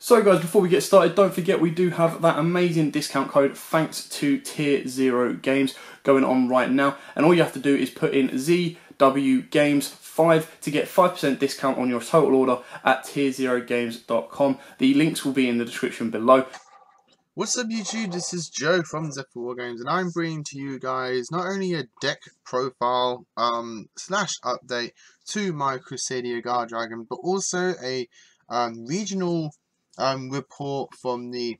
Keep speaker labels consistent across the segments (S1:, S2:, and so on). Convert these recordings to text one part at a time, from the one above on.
S1: So guys, before we get started, don't forget we do have that amazing discount code thanks to Tier 0 Games going on right now. And all you have to do is put in ZW Games 5 to get 5% discount on your total order at tier0games.com. The links will be in the description below.
S2: What's up YouTube, this is Joe from Z4 Games, and I'm bringing to you guys not only a deck profile slash update to my Crusadia guardragon, but also a regional report from the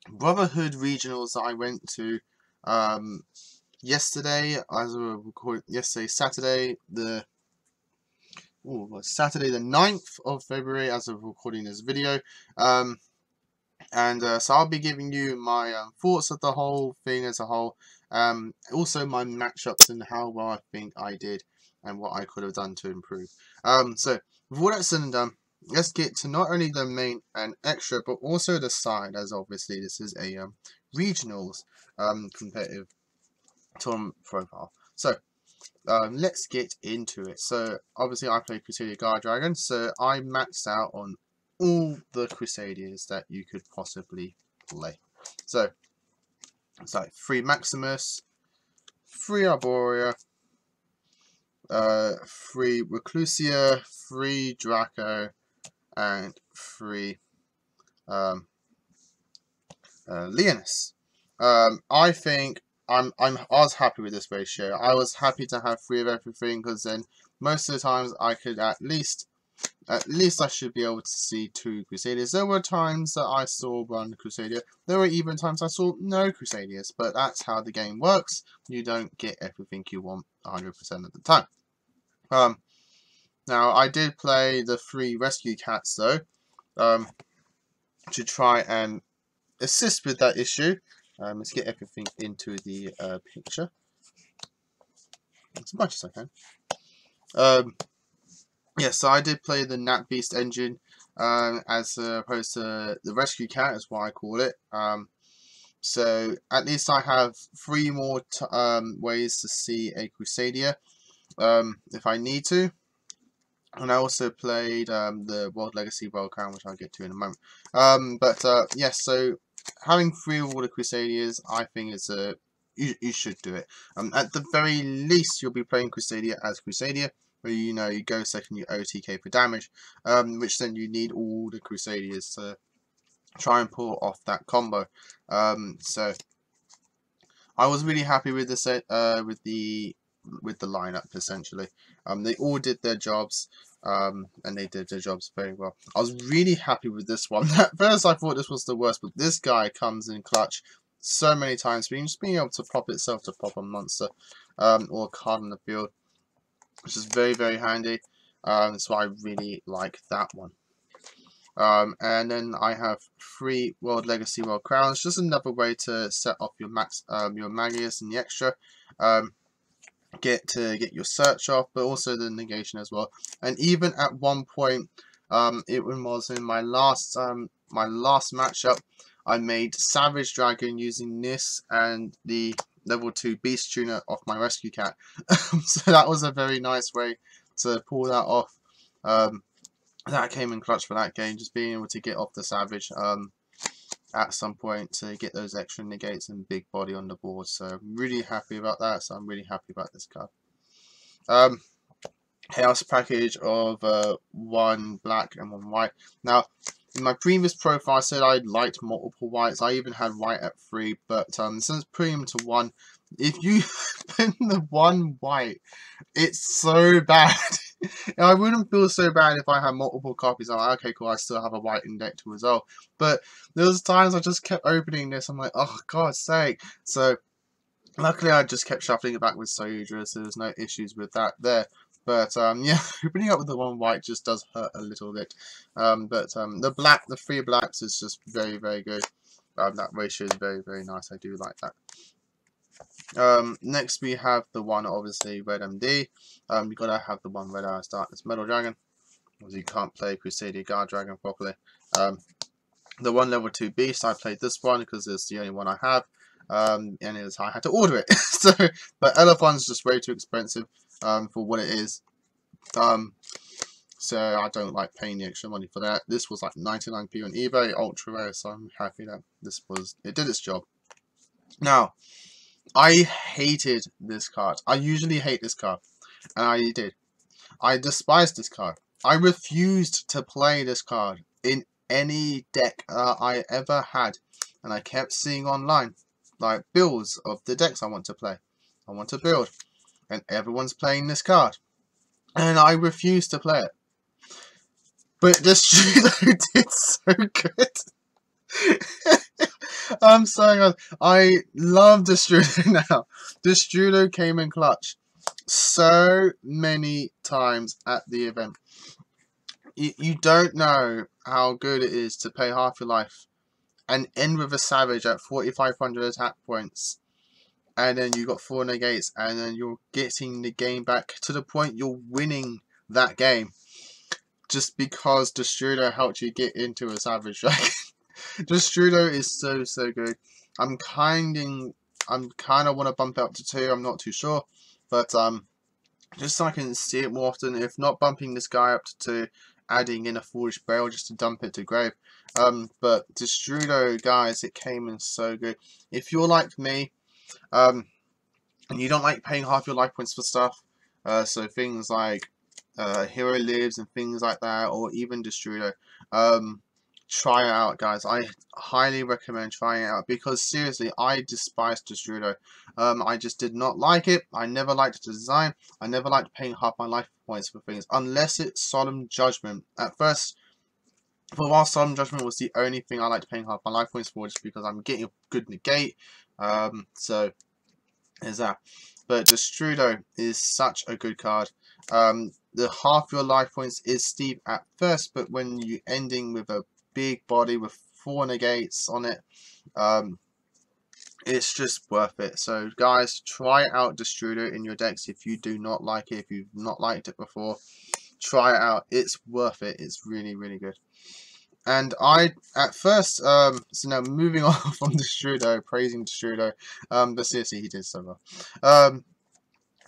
S2: Brotherhood regionals that I went to yesterday, as we recorded yesterday, Saturday the 9th of February, as of recording this video. So I'll be giving you my thoughts of the whole thing as a whole, also my matchups and how well I think I did and what I could have done to improve. So with all that said and done, let's get to not only the main and extra, but also the side, as obviously this is a regionals competitive tournament profile. So let's get into it. So obviously I play Crusadia guardragon, so I maxed out on all the Crusadias that you could possibly play. So it's like 3 Maximus, 3 Arborea, 3 Reclusia, 3 Draco, and 3 Leonis. I think I was happy with this ratio. I was happy to have 3 of everything, because then most of the times I could at least I should be able to see 2 Crusadias. There were times that I saw 1 Crusadia. There were even times I saw no Crusadias. But that's how the game works. You don't get everything you want 100% of the time. Now, I did play the 3 rescue cats, though, to try and assist with that issue. Let's get everything into the picture as much as I can. Yes, so I did play the Nat Beast engine as opposed to the Rescue Cat, is what I call it. So at least I have 3 more ways to see a Crusadia if I need to. And I also played the World Legacy World Crown, which I'll get to in a moment. Yes, so having 3 of all the Crusadias, I think is you should do it. At the very least, you'll be playing Crusadia as Crusadia, where you go second, you OTK for damage, which then you need all the Crusadias to try and pull off that combo. So I was really happy with the set, with the lineup essentially. They all did their jobs, and they did their jobs very well. I was really happy with this one. At first I thought this was the worst, but this guy comes in clutch so many times, being able to pop itself to pop a monster or a card on the field, which is very, very handy. So I really like that one. And then I have 3 World Legacy World Crowns, just another way to set off your your Magius and the extra. Get your search off, but also the negation as well. And even at one point, it was in my last matchup, I made Savage Dragon using this and the level 2 Beast Tuner off my Rescue Cat. So that was a very nice way to pull that off. That came in clutch for that game, just being able to get off the Savage at some point to get those extra negates and big body on the board. So I'm really happy about that. So I'm really happy about this card. Chaos package of 1 black and 1 white. Now, in my previous profile, I said I liked multiple whites. I even had white at 3, but since putting them to 1, if you put in the 1 white, it's so bad. I wouldn't feel so bad if I had multiple copies. I'm like, okay, cool, I still have a white in deck to resolve. But there was times I just kept opening this. I'm like, oh, God's sake. So, luckily, I just kept shuffling it back with Soudra, so there's no issues with that there. But, yeah, opening up with the 1 white just does hurt a little bit. The 3 blacks is just very, very good. That ratio is very, very nice. I do like that. Next we have the one, obviously, Red MD. You gotta have the one Red Eyes Darkness Metal Dragon, because you can't play Crusadia Guardragon properly. The 1 level 2 Beast, I played this one because it's the only one I have. And I had to order it. So, but Elephant's just way too expensive for what it is. so I don't like paying the extra money for that. This was like 99p on eBay, ultra rare, so I'm happy that it did its job. Now, I hated this card. I usually hate this card, and I did. I despised this card. I refused to play this card in any deck I ever had, and I kept seeing online like builds of the decks I want to play. I want to build, and everyone's playing this card, and I refused to play it. But Destrudo did so good. I'm sorry, I love Destrudo now. Destrudo came in clutch so many times at the event. You don't know how good it is to pay half your life and end with a Savage at 4,500 attack points, and then you got 4 negates, and then you're getting the game back to the point you're winning that game just because Destrudo helped you get into a Savage Dragon. Destrudo is so good. I'm kind of want to bump it up to 2. I'm not too sure, but just so I can see it more often. If not bumping this guy up to 2, adding in a Foolish Burial just to dump it to grave. But Destrudo, guys, it came in so good. If you're like me, and you don't like paying half your life points for stuff, so things like Hero Lives and things like that, or even Destrudo, try it out, guys. I highly recommend trying it out, because seriously, I despised Destrudo. I just did not like it. I never liked the design. I never liked paying half my life points for things, unless it's Solemn Judgment. At first, for a while, Solemn Judgment was the only thing I liked paying half my life points for, just because I'm getting a good negate. So there's that. But Destrudo is such a good card. The half your life points is steep at first, but when you ending with a big body with 4 negates on it, it's just worth it. So guys, try out Destrudo in your decks if you do not like it. If you've not liked it before, try it out. It's worth it. It's really good. And I, at first, so now moving on from Destrudo, praising Destrudo, but seriously, he did so well.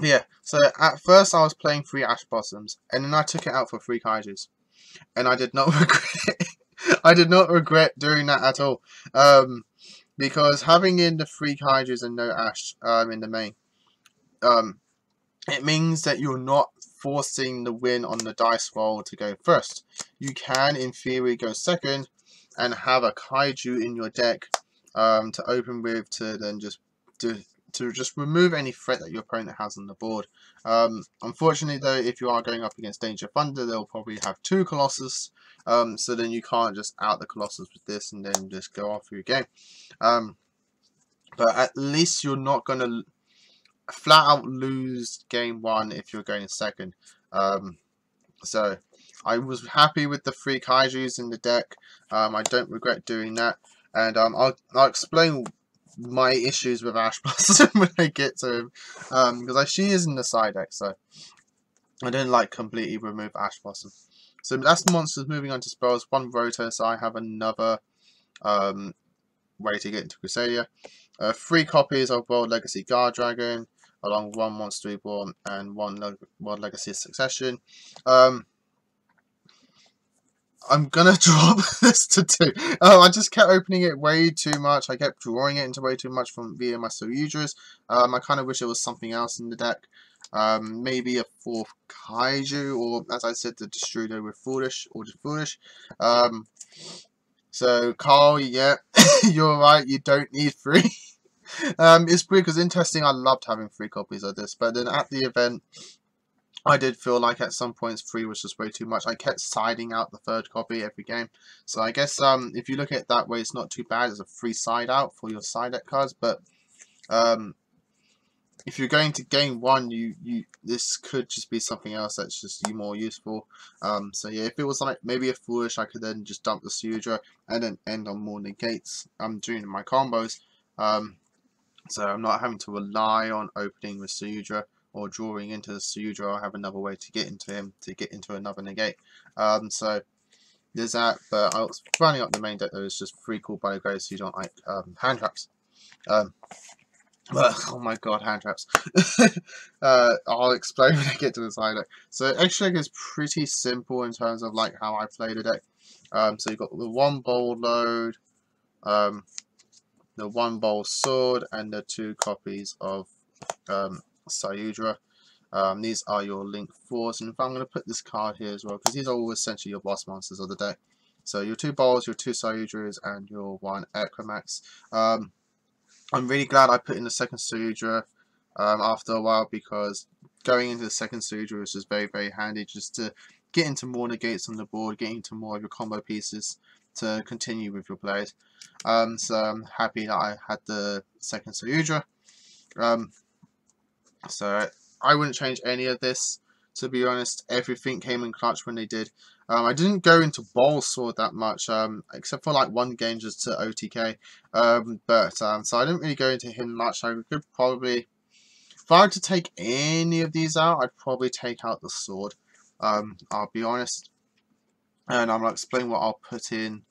S2: Yeah, so at first I was playing 3 Ash Blossoms, and then I took it out for 3 Kaijus, and I did not regret it. I did not regret doing that at all, because having in the 3 Kaijus and no Ash in the main, it means that you're not forcing the win on the dice roll to go first. You can, in theory, go second and have a Kaiju in your deck to open with, to then just to just remove any threat that your opponent has on the board. Unfortunately, though, if you are going up against Danger Thunder, they'll probably have 2 Colossus, so then you can't just out the Colossus with this and then just go off your game. But at least you're not going to flat out lose game 1 if you're going second. So I was happy with the 3 Kaijus in the deck. I don't regret doing that, and I'll explain my issues with Ash Blossom when I get to him, because she is in the side deck, so I didn't like completely remove Ash Blossom. So that's the monsters. Moving on to spells. 1 Rotor, so I have another way to get into Crusadia. 3 copies of World Legacy Guardragon, along with 1 Monster Reborn and 1 World Legacy Succession. I'm gonna drop this to 2. I just kept opening it way too much. I kept drawing it into way too much via my YUGIOHs. I kind of wish it was something else in the deck. Maybe a 4th Kaiju, or as I said, the Destrudo with Foolish, or just Foolish. So Carl, yeah, you're right. You don't need 3. It's weird because interesting. I loved having 3 copies of this, but then at the event, I did feel like at some points 3 was just way too much. I kept siding out the 3rd copy every game, so I guess if you look at it that way, it's not too bad. It's a free side out for your side deck cards, but if you're going to game 1, this could just be something else that's just more useful. So yeah, if it was like maybe a Foolish, I could then just dump the Sudra and then end on more negates. I'm doing my combos, so I'm not having to rely on opening with Sudra or drawing into the Sudra. I have another way to get into him, to get into another negate. So there's that, but I was running up the main deck. There was just 3 cool Biograves who don't like hand traps. But, oh my god, hand traps. I'll explain when I get to the side deck. So extra deck is pretty simple in terms of like how I play the deck. So you've got the 1 bowl load, the 1 bowl sword, and the 2 copies of Sayudra. These are your link 4s, and if I'm going to put this card here as well, because these are all essentially your boss monsters of the deck. So your 2 bowls, your 2 Sayudras, and your 1 Equinox. I'm really glad I put in the second Sayudra after a while, because going into the second Sayudra was just very, very handy just to get into more negates on the board, get into more of your combo pieces to continue with your plays. So I'm happy that I had the second Sayudra. So I wouldn't change any of this, to be honest. Everything came in clutch when they did. I didn't go into bowl sword that much, except for like 1 game just to OTK. So I didn't really go into him much. I could probably, if I were to take any of these out, I'd probably take out the sword. I'll be honest, and I'm gonna explain what I'll put in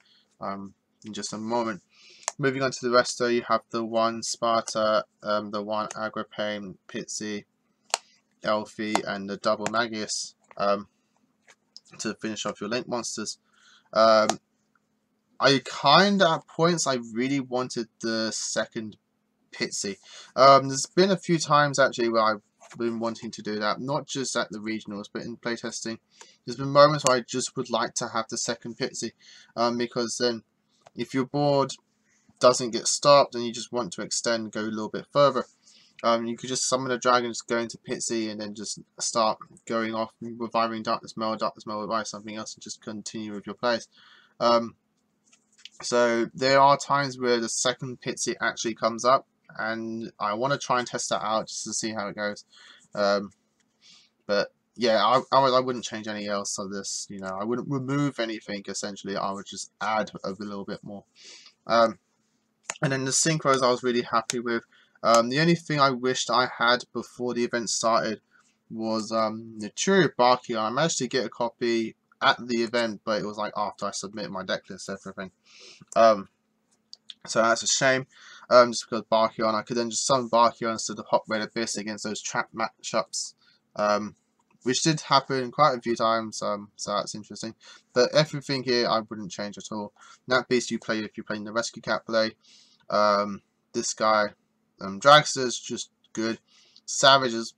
S2: just a moment. Moving on to the rest, though, you have the 1 Sparta, the 1 Agripane, Pizzi, Elfie, and the double Magius to finish off your link monsters. I kind of, at points, I really wanted the second Pizzi. There's been a few times actually where I've been wanting to do that, not just at the regionals, but in playtesting. There's been moments where I just would like to have the second Pizzi, because then if your board doesn't get stopped and you just want to extend, go a little bit further, you could just summon a dragon, just go into Pizzi, and then just start going off, reviving Darkness Mail, revive something else, and just continue with your plays. So there are times where the second Pizzi actually comes up, and I want to try and test that out just to see how it goes. But yeah, I wouldn't change anything else of this. You know, I wouldn't remove anything. Essentially, I would just add a little bit more. And then the synchros I was really happy with. The only thing I wished I had before the event started was the Churio Baki. I managed to get a copy at the event, but it was like after I submitted my deck list and everything. So that's a shame. Just because Barkion, I could then just summon Barkion instead of Hot Red Abyss against those trap matchups, which did happen quite a few times. So that's interesting. But everything here I wouldn't change at all. That beast you play if you're playing the Rescue Cat play. This guy, Dragster's just good. Savage is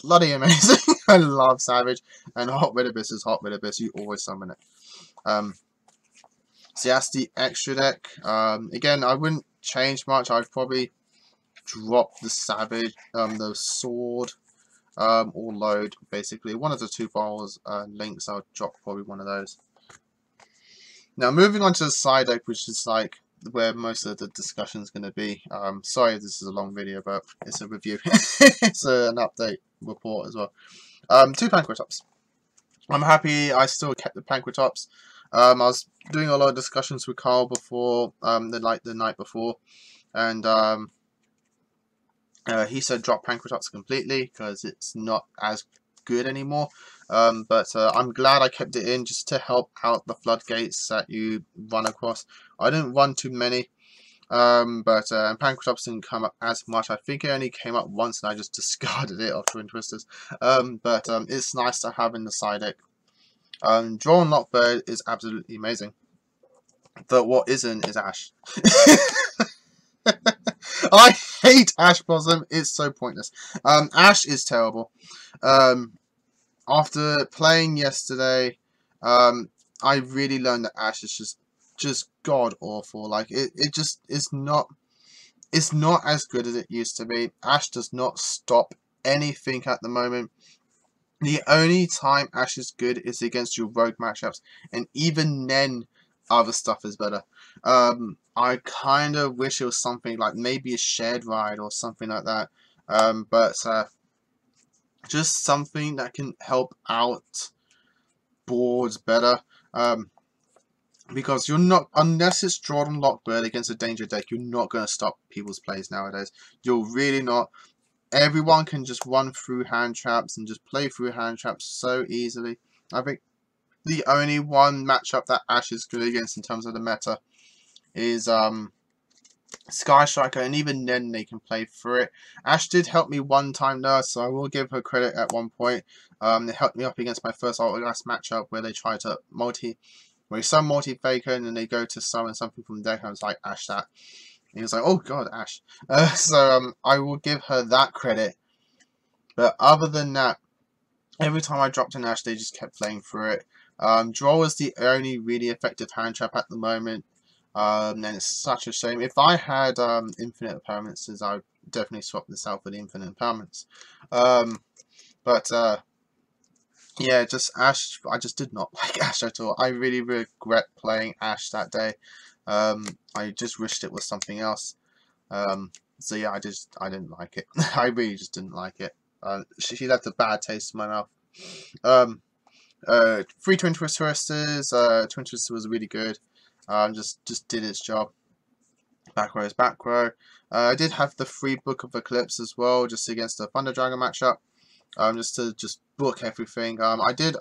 S2: bloody amazing. I love Savage, and Hot Red Abyss is Hot Red Abyss. You always summon it. So that's the extra deck. Again, I wouldn't change much. I'd probably drop the Savage, the Sword, or load, basically. One of the 2 bowls links, I'll drop probably one of those. Now, moving on to the side deck, which is like where most of the discussion is going to be. Sorry if this is a long video, but it's a review. It's an update report as well. 2 Pankratops. I'm happy I still kept the Pankratops. I was doing a lot of discussions with Carl before, the night before, and he said drop Pankratops completely because it's not as good anymore. But I'm glad I kept it in just to help out the floodgates that you run across. I didn't run too many, but Pankratops didn't come up as much. I think it only came up once and I just discarded it off Twin Twisters. But it's nice to have in the side deck. Drawn Lockbird is absolutely amazing. But what isn't is Ash. I hate Ash Blossom. It's so pointless. Ash is terrible. After playing yesterday, I really learned that Ash is just god awful. Like it just is not. It's not as good as it used to be. Ash does not stop anything at the moment. The only time Ash is good is against your rogue matchups, and even then, other stuff is better. I kind of wish it was something like maybe a shared ride or something like that. But just something that can help out boards better. Because you're not, unless it's Jordan Lockbird against a danger deck, you're not going to stop people's plays nowadays. You're really not. Everyone can just run through hand traps and just play through hand traps so easily. I think the only one matchup that Ash is good against in terms of the meta is Sky Striker, and even then they can play through it. Ash did help me one time though, so I will give her credit at one point. They helped me up against my first Altergeist matchup where they tried to some multi-faker and then they go to summon something from the deck, and I was like, Ash that. And he was like, oh god, Ash. I will give her that credit. But other than that, every time I dropped an Ash, they just kept playing through it. Draw is the only really effective hand trap at the moment. And it's such a shame. If I had infinite permanences, I would definitely swap this out for the infinite permanents. Yeah, just Ash. I just did not like Ash at all. I really regret playing Ash that day. I just wished it was something else. So yeah, I didn't like it. I really just didn't like it. She left a bad taste in my mouth. 3 Twin Twisters. Twin Twister was really good. Just did its job. Back row is back row. I did have the free Book of Eclipse as well, just against the Thunder Dragon matchup. Just to book everything. I did.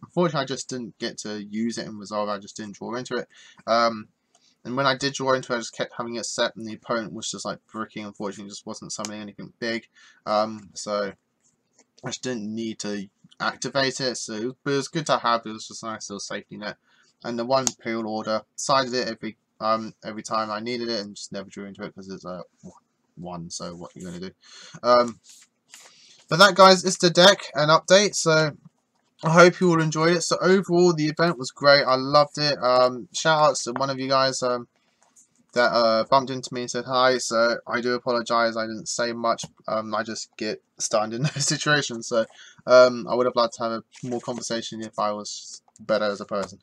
S2: Unfortunately, I just didn't get to use it in Resolve. I just didn't draw into it. And when I did draw into it, I just kept having it set, and the opponent was just like bricking. Unfortunately, just wasn't summoning anything big. So I just didn't need to activate it. So, but it was good to have. It was just a nice little safety net. And the one Imperial Order sided it every time I needed it, and just never drew into it because it's a 1. So what are you gonna do? But that, guys, is the deck and update. So I hope you all enjoyed it. So overall, the event was great. I loved it. Shout outs to one of you guys that bumped into me and said hi. So I do apologise. I didn't say much. I just get stunned in those situations. So I would have liked to have a more conversation if I was better as a person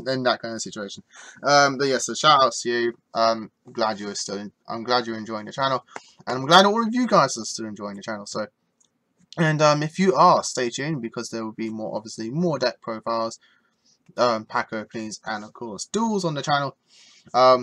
S2: in that kind of situation. But yeah, so shout outs to you. I'm glad you're enjoying the channel, and I'm glad all of you guys are still enjoying the channel. So, and if you are, stay tuned, because there will be obviously more deck profiles, pack openings, and of course duels on the channel.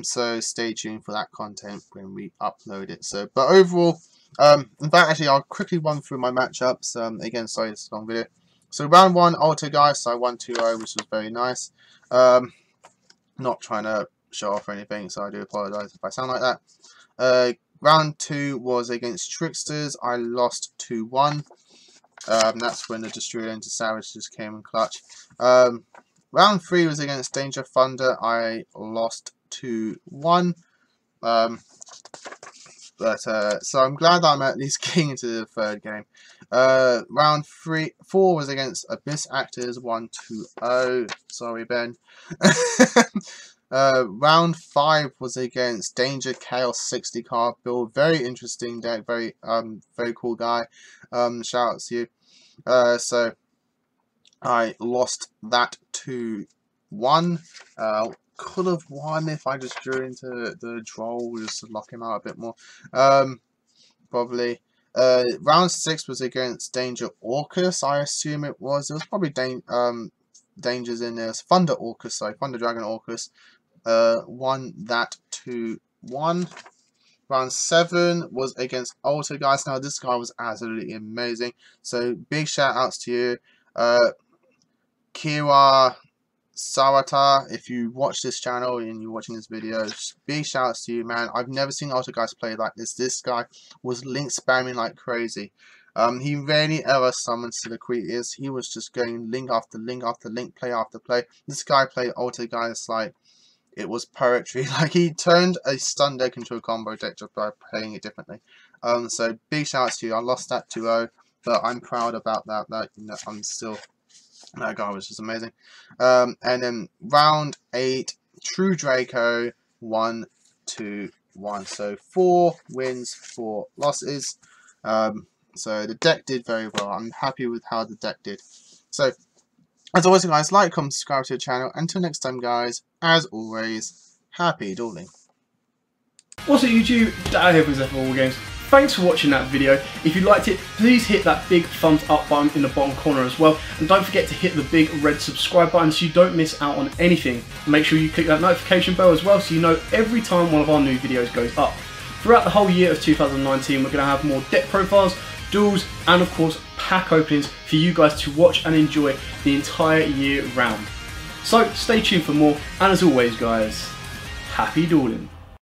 S2: So stay tuned for that content when we upload it. So, but overall, in fact, actually, I'll quickly run through my matchups. Again, sorry, it's a long video. So round 1, Altergeist, I won 2-0, which was very nice. Not trying to show off or anything, so I do apologise if I sound like that. Round 2 was against Tricksters. I lost 2-1. That's when the Destrudo into Savage just came in clutch. Round 3 was against Danger Thunder. I lost 2-1. So I'm glad that I'm at least getting into the third game. Round 4 was against Abyss Actors, 1-2-0. Sorry, Ben. Round 5 was against Danger Chaos 60 card build. Very interesting deck. Very cool guy. Shout out to you. So I lost that 2-1. Could have won if I just drew into the draw, just to lock him out a bit more. Probably. Round 6 was against Danger Orcus, I assume it was. There was probably dangers in there. Thunder Orcus, sorry, Thunder Dragon Orcus. Won that 2-1. Round 7 was against Altergeist. Now this guy was absolutely amazing. So big shout outs to you. Kira Sawata, if you watch this channel and you're watching this video, big shout outs to you, man. I've never seen Altergeist play like this. This guy was link spamming like crazy. He rarely ever summons Siliquities. He was just going link after link after link, play after play. This guy played Altergeist like it was poetry. Like, he turned a stun deck into a combo deck just by playing it differently. So big shout outs to you. I lost that 2-0, but I'm proud about that. You know, that guy was just amazing. And then round 8, True Draco, 1-2-1. So 4 wins, 4 losses. So the deck did very well. I'm happy with how the deck did. So, as always, guys, like, comment, subscribe to the channel. Until next time, guys, as always, happy dueling.
S1: What's up, YouTube? Dan here from YUGIOH. Thanks for watching that video. If you liked it, please hit that big thumbs up button in the bottom corner as well. And don't forget to hit the big red subscribe button so you don't miss out on anything. Make sure you click that notification bell as well so you know every time one of our new videos goes up. Throughout the whole year of 2019, we're going to have more deck profiles, duels, and of course pack openings for you guys to watch and enjoy the entire year round. So stay tuned for more, and as always, guys, happy dueling.